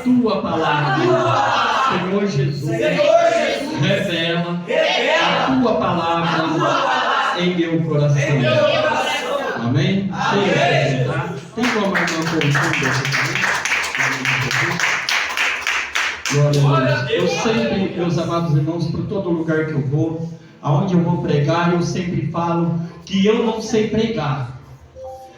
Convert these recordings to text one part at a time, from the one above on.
tua palavra. Senhor Jesus, revela a tua palavra em meu coração. Amém? Tem como irmão glória a Deus. Eu sempre, meus amados irmãos, por todo lugar que eu vou, aonde eu vou pregar, eu sempre falo que eu não sei pregar,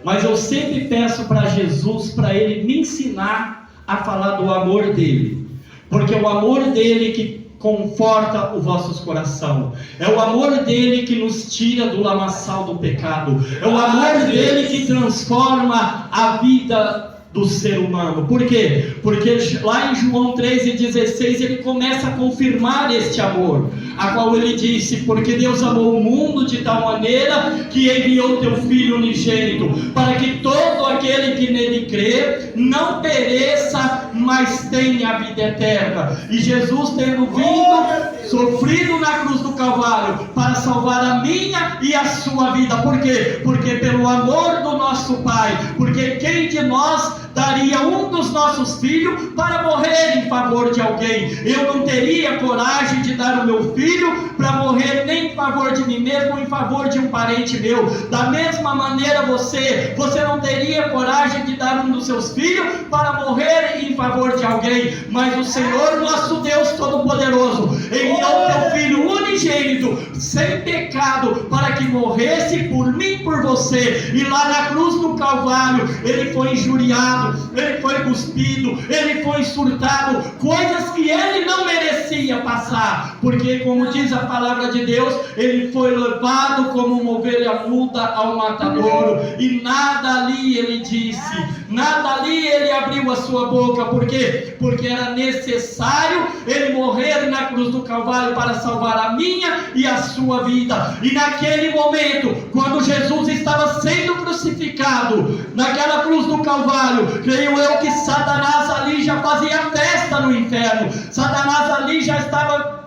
mas eu sempre peço para Jesus, para Ele me ensinar a falar do amor dele, porque é o amor dele que conforta os vossos corações, é o amor dele que nos tira do lamaçal do pecado, é o amor dele que transforma a vida do ser humano. Por quê? Porque lá em João 3,16 ele começa a confirmar este amor, a qual ele disse: porque Deus amou o mundo de tal maneira que enviou teu Filho unigênito, para que todo aquele que nele crê não pereça, mas tenha a vida eterna. E Jesus, tendo vindo, sofrido na cruz do Calvário, para salvar a minha e a sua vida. Por quê? Porque pelo amor do nosso Pai, porque quem de nós daria um dos nossos filhos para morrer em favor de alguém? Eu não teria coragem de dar o meu filho para morrer nem em favor de mim mesmo, em favor de um parente meu. Da mesma maneira você não teria coragem de dar um dos seus filhos para morrer em favor de alguém, mas o Senhor nosso Deus Todo-Poderoso enviou teu Filho unigênito, sem pecado, para que morresse por mim e por você. E lá na cruz do Calvário ele foi injuriado, ele foi cuspido, ele foi insultado, coisas que ele não merecia passar, porque como diz a palavra de Deus, ele foi levado como uma ovelha muda ao matadouro, e nada ali ele disse, nada ali ele abriu a sua boca. Por quê? Porque era necessário ele morrer na cruz do Calvário para salvar a minha e a sua vida. E naquele momento, quando Jesus estava sendo crucificado naquela cruz do Calvário, creio eu que Satanás ali já fazia festa no inferno. Satanás ali já estava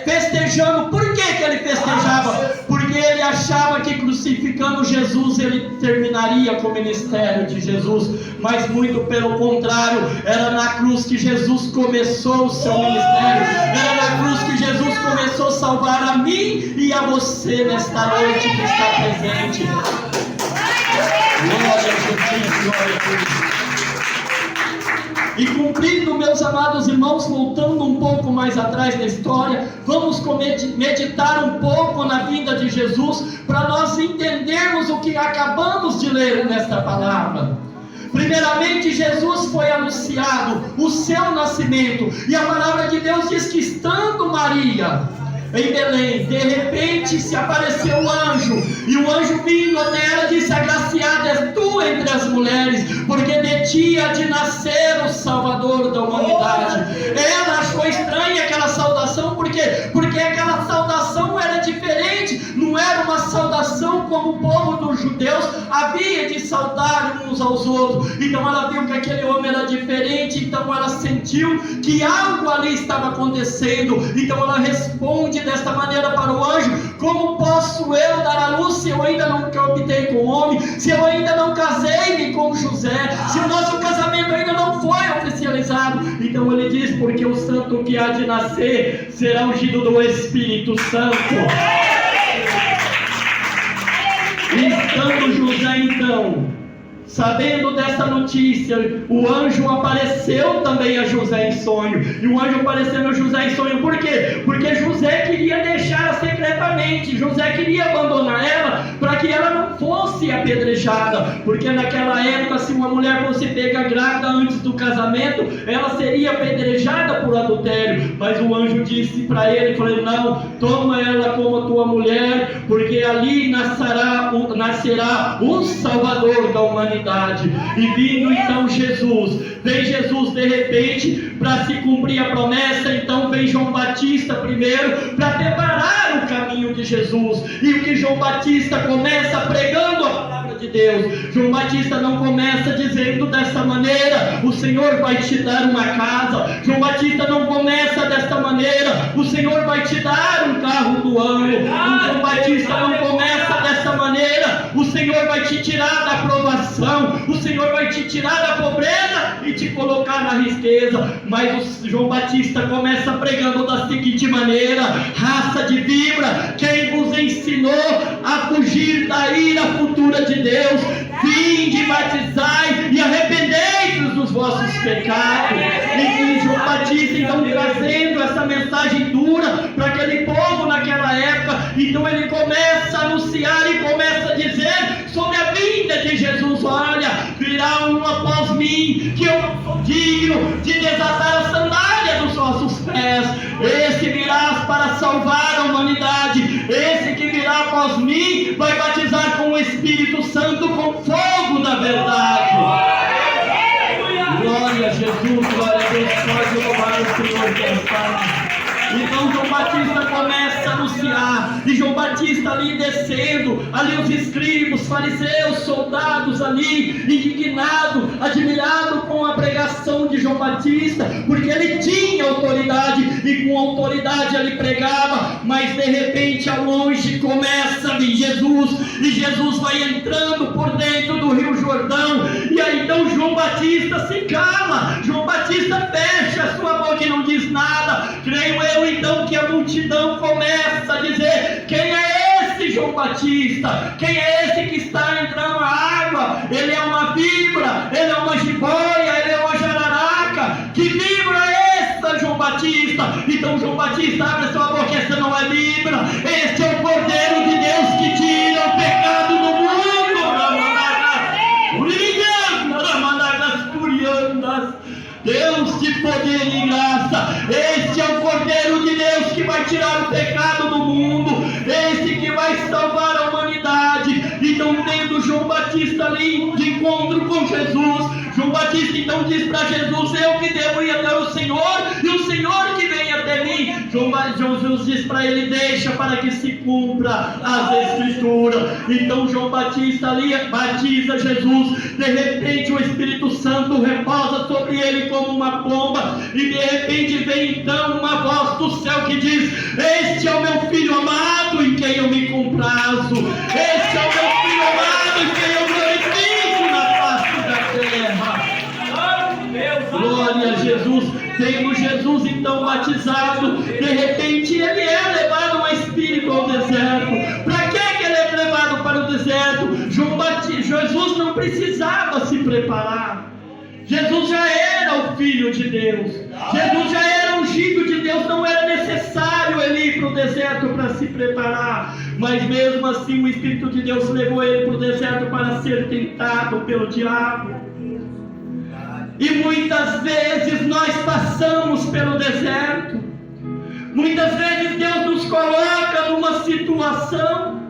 festejando. Por que ele festejava? Porque ele achava que crucificando Jesus ele terminaria com o ministério de Jesus, mas muito pelo contrário, era na cruz que Jesus começou o seu ministério, era na cruz que Jesus começou a salvar a mim e a você nesta noite que está presente. Glória a Jesus, glória a Deus. E cumprindo, meus amados irmãos, voltando um pouco mais atrás na história, vamos meditar um pouco na vida de Jesus, para nós entendermos o que acabamos de ler nesta palavra. Primeiramente, Jesus foi anunciado o seu nascimento, e a palavra de Deus diz que estando Maria em Belém, de repente se apareceu o anjo, e o anjo vindo até ela disse: agraciada és tu entre as mulheres, porque de ti há de nascer o Salvador da humanidade. Ela achou estranha aquela saudação. Por quê? Porque aquela saudação era diferente, não era uma saudação como o povo dos judeus havia de saudar uns aos outros. Então ela viu que aquele homem era diferente, então ela sentiu que algo ali estava acontecendo. Então ela responde desta maneira para o anjo: como posso eu dar a luz se eu ainda não optei com homem, se eu ainda não casei-me com José, se o nosso casamento ainda não foi oficializado? Então ele diz: porque o santo que há de nascer será ungido do Espírito Santo. E estando José então sabendo dessa notícia, o anjo apareceu também a José em sonho. E o anjo apareceu a José em sonho. Por quê? Porque José queria deixá-la secretamente. José queria abandonar ela para que ela não fosse apedrejada. Porque naquela época, se uma mulher fosse pega grávida antes do casamento, ela seria apedrejada por adultério. Mas o anjo disse para ele, falou: não, toma ela como tua mulher, porque ali nascerá o Salvador da humanidade. E vindo então vem Jesus de repente para se cumprir a promessa. Então vem João Batista primeiro para preparar o caminho de Jesus. E o que João Batista começa pregando a palavra de Deus. João Batista não começa dizendo desta maneira: o Senhor vai te dar uma casa. João Batista não começa desta maneira: o Senhor vai te dar um carro do ano. João Batista não começa desta maneira: o Senhor Senhor vai te tirar da provação, o Senhor vai te tirar da pobreza e te colocar na riqueza. Mas o João Batista começa pregando da seguinte maneira: raça de víbora, quem vos ensinou a fugir da ira futura de Deus? Vinde, batizai e arrependei-vos dos vossos pecados. E João Batista então trazendo essa mensagem dura para aquele povo naquela época, então ele começa a anunciar e começa a dizer sobre a vinda de Jesus. Olha, virá um após mim, que eu não sou digno de desatar a sandália dos vossos pés. Esse virá para salvar a humanidade. Esse que virá após mim vai batizar com o Espírito Santo, com fogo da verdade. Glória a Jesus, glória a Deus, pode louvar o Senhor que está. Então João Batista começa a anunciar, e João Batista ali descendo, ali os escribas, fariseus, soldados ali, indignado, admirado com a pregação de João Batista, porque ele tinha autoridade, e com autoridade ele pregava. Mas de repente ao longe começa a vir Jesus, e Jesus vai entrando por dentro do Rio Jordão, e aí então João Batista se cala, João Batista fecha a sua boca e não diz nada. Creio eu então que a multidão começa a dizer: quem é esse João Batista? Quem é esse que está entrando na água? Ele é uma víbora, ele é uma jiboia, ele é uma jararaca. Que víbora é essa, João Batista? Então João Batista abre sua boca: essa não é víbora, este é o Cordeiro de Deus que tira o pecado do mundo. Deus de poder e graça, este é o Cordeiro de Deus que vai tirar o pecado do mundo, este que vai salvar a humanidade. Então, tendo João Batista ali de encontro com Jesus, João Batista então diz para Jesus: eu que devo ir até o Senhor, e o Senhor que vem até mim. Jesus diz para ele: deixa para que se cumpra as Escrituras. Então João Batista ali batiza Jesus, de repente o Espírito Santo repousa sobre ele como uma pomba, e de repente vem então uma voz do céu que diz: este é o meu Filho amado em quem eu me comprazo, este é o meu Filho amado em quem eu glorifico na face da terra. Glória a Jesus. Tendo Jesus então batizado, de repente ele é levado ao Espírito ao deserto. Para que ele é levado para o deserto? Jesus não precisava se preparar. Jesus já era o Filho de Deus, Jesus já era ungido de Deus, não era necessário ele ir para o deserto para se preparar. Mas mesmo assim o Espírito de Deus levou ele para o deserto para ser tentado pelo diabo. E muitas vezes nós passamos pelo deserto, muitas vezes Deus nos coloca numa situação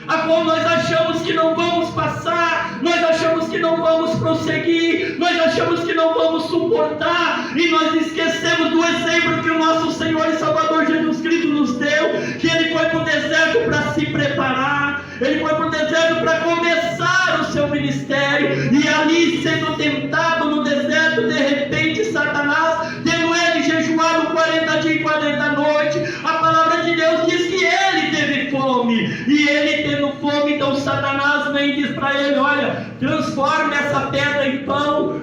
a qual nós achamos que não vamos passar, nós achamos que não vamos prosseguir, nós achamos que não vamos suportar, e nós esquecemos do exemplo que o nosso Senhor e Salvador Jesus Cristo nos deu, que Ele foi para o deserto para se preparar, Ele foi para o deserto para começar o seu ministério, e ali sendo tentado no deserto, de repente Satanás, tendo ele jejuado 40 dias e 40 noites, a palavra de Deus diz que ele teve fome, e ele tendo fome, então Satanás vem e diz para ele: olha, transforme essa pedra em pão,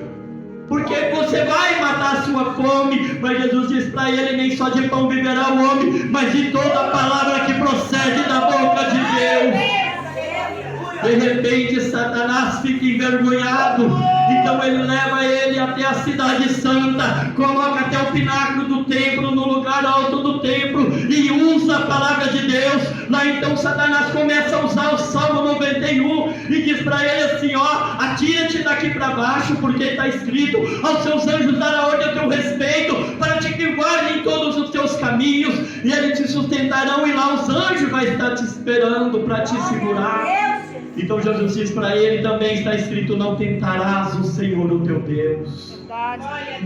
porque você vai matar a sua fome. Mas Jesus diz para ele: nem só de pão viverá o homem, mas de toda a palavra que procede da boca de Deus. De repente Satanás fica envergonhado, então ele leva ele até a cidade santa, coloca até o pináculo do templo, no lugar alto do templo, e usa a palavra de Deus. Lá então Satanás começa a usar o Salmo 91 e diz para ele assim: ó, atira-te daqui para baixo, porque está escrito: aos seus anjos dará ordem a teu respeito, para te guardem em todos os teus caminhos, e eles te sustentarão, e lá os anjos vão estar te esperando para te segurar. Então Jesus diz para ele: também está escrito: não tentarás o Senhor o teu Deus.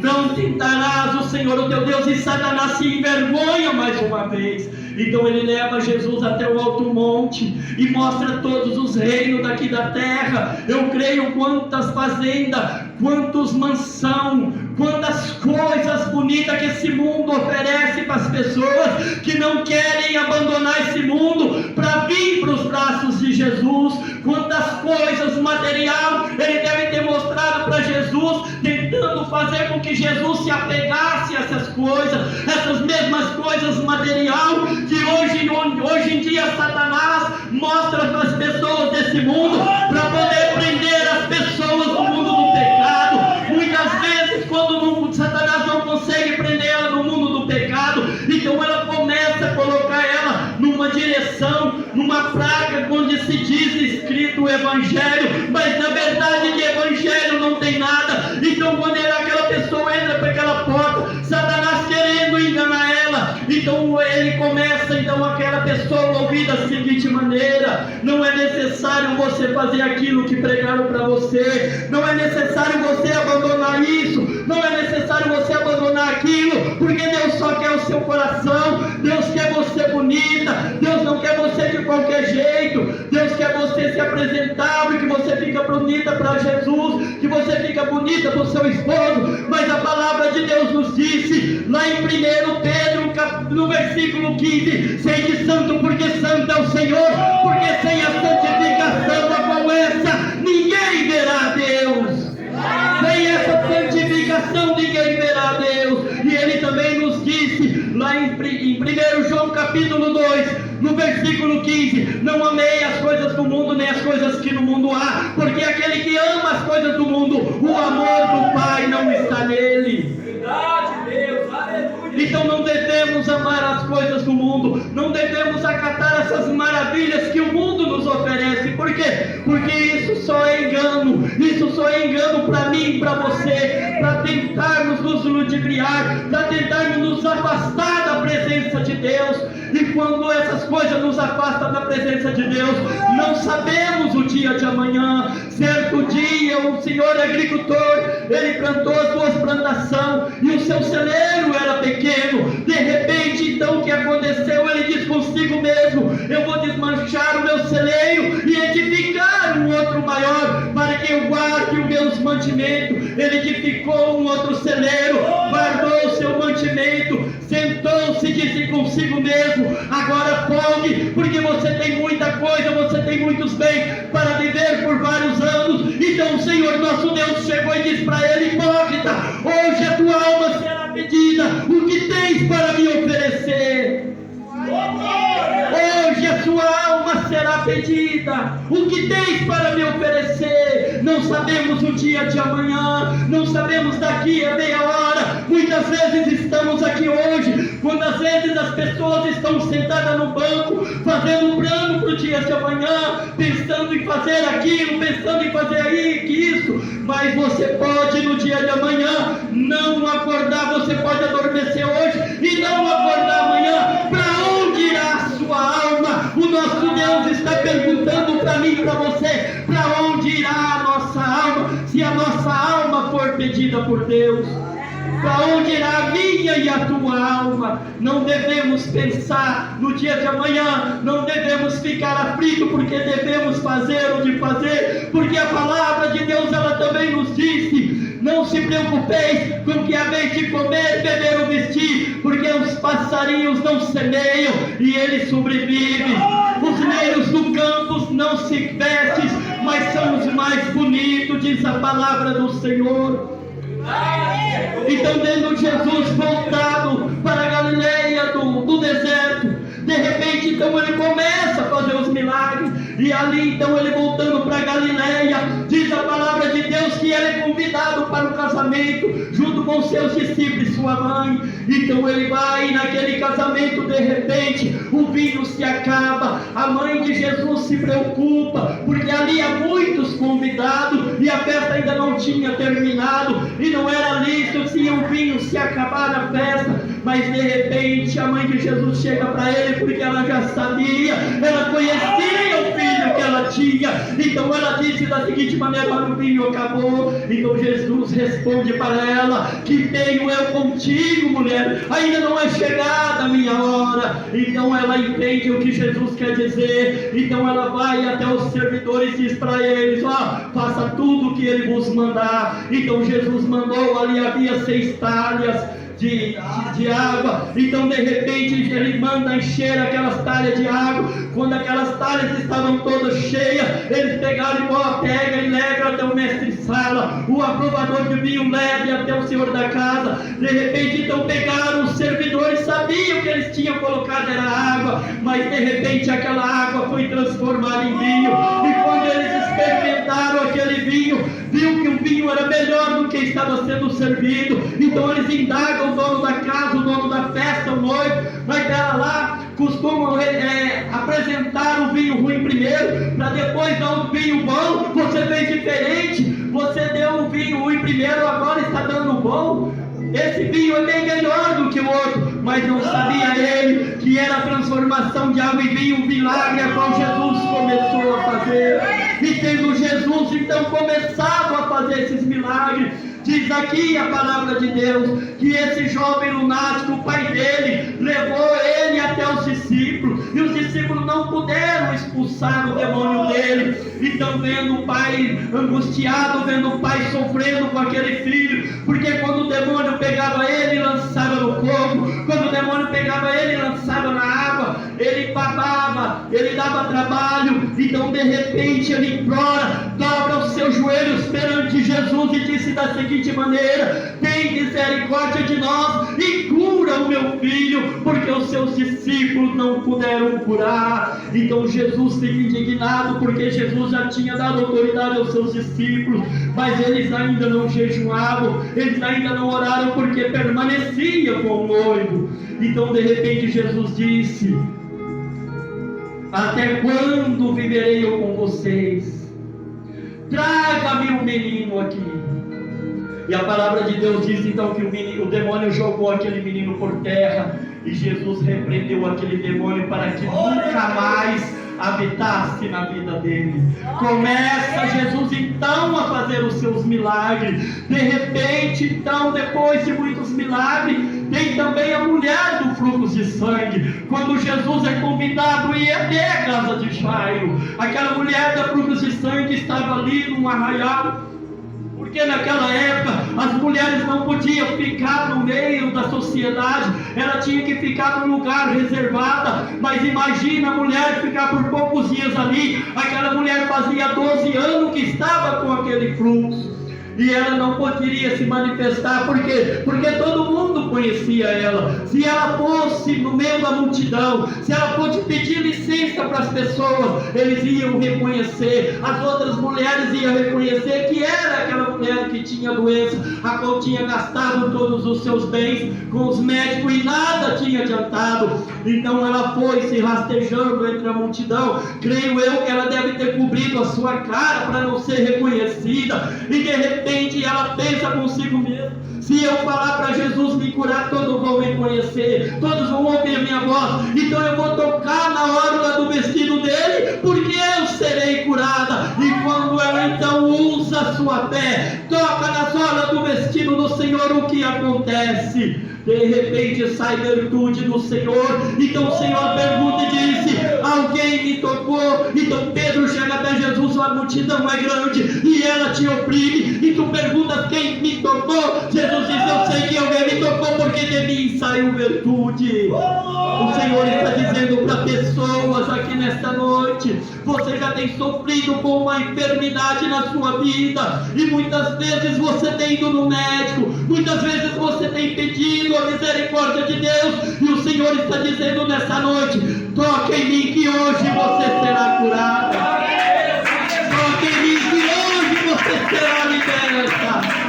Não tentarás o Senhor o teu Deus. E Satanás se envergonha mais uma vez. Então ele leva Jesus até o alto monte e mostra todos os reinos daqui da terra. Eu creio quantas fazendas, quantas mansão, quantas coisas bonitas que esse mundo oferece para as pessoas que não querem abandonar esse mundo para vir para os braços de Jesus. Quantas coisas coisas, material, ele deve ter mostrado para Jesus, tentando fazer com que Jesus se apegasse a essas coisas, essas mesmas coisas material, que hoje em dia Satanás mostra para as pessoas desse mundo, para poder prender as pessoas no mundo do pecado. Muitas vezes, quando Satanás não consegue prender ela no mundo do pecado, então ela começa a colocar ela numa direção, numa praga onde se diz escrito o Evangelho, mas na verdade de Evangelho não tem nada. Então quando aquela pessoa entra para aquela porta, Satanás querendo enganar ela, então ele começa aquela pessoa a ouvir da seguinte maneira: não é necessário você fazer aquilo que pregaram para você, não é necessário você abandonar isso, não é necessário você abandonar aquilo, porque Deus só quer o seu coração, Deus quer você bonita, Deus não quer você de qualquer jeito, Deus quer você se apresentável, que você fica bonita para Jesus, que você fica bonita para o seu esposo. Mas a palavra de Deus nos disse, lá em 1 Pedro, no versículo 15, sede santo, porque santo é o Senhor, porque sem a santificação a qual essa, ninguém verá a Deus. Sem essa santificação ninguém verá a Deus. E ele também nos disse, lá em 1 João capítulo 2, no versículo 15, não amei as coisas do mundo, nem as coisas que no mundo há, porque aquele que ama as coisas do mundo, o amor do Pai não está nele. Verdade, Deus, aleluia. Então não devemos amar as coisas do mundo, não devemos acatar essas maravilhas que o mundo nos oferece. Por quê? Porque isso só é engano, isso só é engano para mim e para você, para tentarmos nos ludibriar, para tentarmos nos afastar da presença de Deus. E quando essas coisas nos afastam da presença de Deus, não sabemos o dia de amanhã. Certo dia, um senhor agricultor, ele plantou as suas plantações e o seu celeiro era pequeno. De repente, então, o que aconteceu? Ele disse consigo mesmo: eu vou desmanchar o meu celeiro e edificar um outro maior, para que eu guarde os meus mantimentos. Ele edificou um outro celeiro, guardou o seu mantimento, sentou-se e disse consigo mesmo: agora folgue, porque você tem muita coisa, você tem muitos bens para viver por vários anos. Então o Senhor nosso Deus chegou e disse para ele: hipócrita, hoje a tua alma será pedida, o que tens para me oferecer? Hoje a sua alma será pedida, o que tens para me oferecer? Não sabemos o dia de amanhã, não sabemos daqui a meia hora. Muitas vezes estamos aqui hoje, quando às vezes as pessoas estão sentadas no banco, fazendo um plano para o dia de amanhã, pensando em fazer aquilo, pensando em fazer isso, mas você pode no dia de amanhã não acordar, você pode adormecer hoje e não acordar amanhã. Para onde irá a sua alma? O nosso Deus está perguntando para mim e para você: para onde irá a nossa alma? Se a nossa alma for pedida por Deus, para onde irá a minha e a tua alma? Não devemos pensar no dia de amanhã, não devemos ficar aflitos, porque devemos fazer o de fazer, porque a palavra de Deus, ela também nos disse: não se preocupeis com o que haveis de comer, beber ou vestir, porque os passarinhos não semeiam e eles sobrevivem. Os lírios do campo não se vestem, mas são os mais bonitos, diz a palavra do Senhor. Então, tendo Jesus voltado para a Galileia do deserto, de repente, então ele começa a fazer os milagres, e ali, então, ele voltando para a Galileia, diz a palavra de Deus que ele é convidado para o casamento, junto com seus discípulos e sua mãe. Então ele vai naquele casamento, de repente, o vinho se acaba, a mãe de Jesus se preocupa, porque ali há muitos convidados, e a festa ainda não tinha terminado, e não era lícito se o vinho se acabar na festa. Mas de repente a mãe de Jesus chega para ele, porque ela já sabia, ela conhecia o filho que ela tinha. Então ela disse da seguinte maneira: mas o vinho acabou. Então Jesus responde para ela: que tenho eu contigo, mulher? Ainda não é chegada a minha hora. Então ela entende o que Jesus quer dizer. Então ela vai até os servidores e diz para eles: faça tudo o que ele vos mandar. Então Jesus mandou, ali havia 6 talhas de água. Então de repente ele manda encher aquelas talhas de água. Quando aquelas talhas estavam todas cheias, eles pegaram igual pega e leva até o mestre-sala. O aprovador de vinho leve até o senhor da casa. De repente então pegaram os servidores, sabiam que eles tinham colocado era água, mas de repente aquela água foi transformada em vinho. E quando eles experimentaram aquele vinho, viu que o vinho era melhor do que estava sendo servido. Então eles indagam o dono da casa, o dono da festa, o noivo, mas pera lá, costumam apresentar o vinho ruim primeiro, para depois dar o vinho bom. Você fez diferente, você deu o vinho ruim primeiro, agora está dando o bom. Esse vinho é bem melhor do que o outro, mas não sabia ele que era a transformação de água em vinho, um milagre a qual Jesus começou a fazer. E tendo Jesus então começado a fazer esses milagres, diz aqui a palavra de Deus, que esse jovem lunático, o pai dele, levou ele até os discípulos, e os discípulos não puderam expulsar o demônio dele. Então vendo o pai angustiado, vendo o pai sofrendo com aquele filho, porque quando o demônio pegava ele e lançava no fogo, quando o demônio pegava ele e lançava na água, ele babava, ele dava trabalho. Então de repente ele implora, dobra os seus joelhos perante Jesus e disse da seguinte maneira: tem misericórdia de nós e cura o meu filho, porque os seus discípulos não puderam curar. Então Jesus fica indignado, porque Jesus já tinha dado autoridade aos seus discípulos, mas eles ainda não jejuavam, eles ainda não oraram, porque permanecia com o noivo. Então de repente Jesus disse: até quando viverei eu com vocês? Traga-me um menino aqui. E a palavra de Deus diz então que o demônio jogou aquele menino por terra, e Jesus repreendeu aquele demônio para que nunca mais habitasse na vida dele. Começa Jesus então a fazer os seus milagres. De repente então, depois de muitos milagres, tem também a mulher do fluxo de sangue. Quando Jesus é convidado a ir até a casa de Jairo, aquela mulher do fluxo de sangue estava ali num arraial, porque naquela época as mulheres não podiam ficar no meio da sociedade, ela tinha que ficar num lugar reservado. Mas imagina a mulher ficar por poucos dias ali. Aquela mulher fazia 12 anos que estava com aquele fluxo, e ela não poderia se manifestar, porque todo mundo conhecia ela. Se ela fosse no meio da multidão, se ela fosse pedir licença para as pessoas, eles iam reconhecer, as outras mulheres iam reconhecer que era aquela mulher que tinha doença, a qual tinha gastado todos os seus bens com os médicos e nada tinha adiantado. Então ela foi se rastejando entre a multidão. Creio eu que ela deve ter cobrido a sua cara para não ser reconhecida, e de repente ela pensa consigo mesmo: se eu falar para Jesus me curar, todos vão me conhecer, todos vão ouvir a minha voz, então eu vou tocar na orla do vestido dele, porque eu serei curada. E quando ela então usa a sua fé, toca na orla do vestido do Senhor, o que acontece? De repente sai virtude do Senhor. Então o Senhor pergunta e disse: alguém me tocou? Então Pedro chega até Jesus, a multidão é grande e ela te oprime, e tu perguntas quem me tocou? Jesus diz: eu sei que alguém me tocou, porque de mim saiu virtude. O Senhor está dizendo para pessoas aqui nesta noite: você já tem sofrido com uma enfermidade na sua vida, e muitas vezes você tem ido no médico, muitas vezes você tem pedido a misericórdia de Deus, e o Senhor está dizendo nessa noite: toque em mim que hoje você será curada, toque em mim que hoje você será liberta.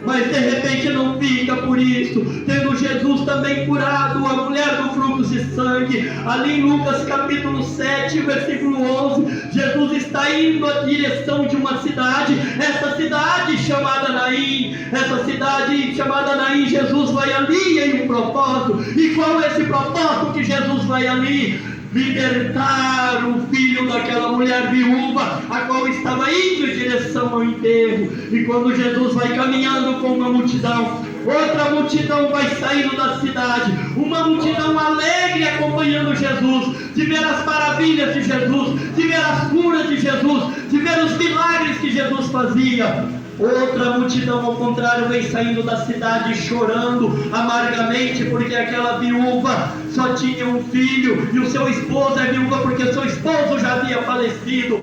Mas de repente não fica por isso. Tendo Jesus também curado a mulher do fluxo de sangue, ali em Lucas capítulo 7, versículo 11, Jesus está indo à direção de uma cidade, essa cidade chamada Naim. Essa cidade chamada Naim, Jesus vai ali em um propósito. E qual é esse propósito que Jesus vai ali? Libertar o filho daquela mulher viúva, a qual estava indo em direção ao enterro. E quando Jesus vai caminhando com uma multidão, outra multidão vai saindo da cidade, uma multidão alegre acompanhando Jesus, de ver as maravilhas de Jesus, de ver as curas de Jesus, de ver os milagres que Jesus fazia. Outra multidão, ao contrário, vem saindo da cidade chorando amargamente, porque aquela viúva só tinha um filho, e o seu esposo é viúva porque seu esposo já havia falecido.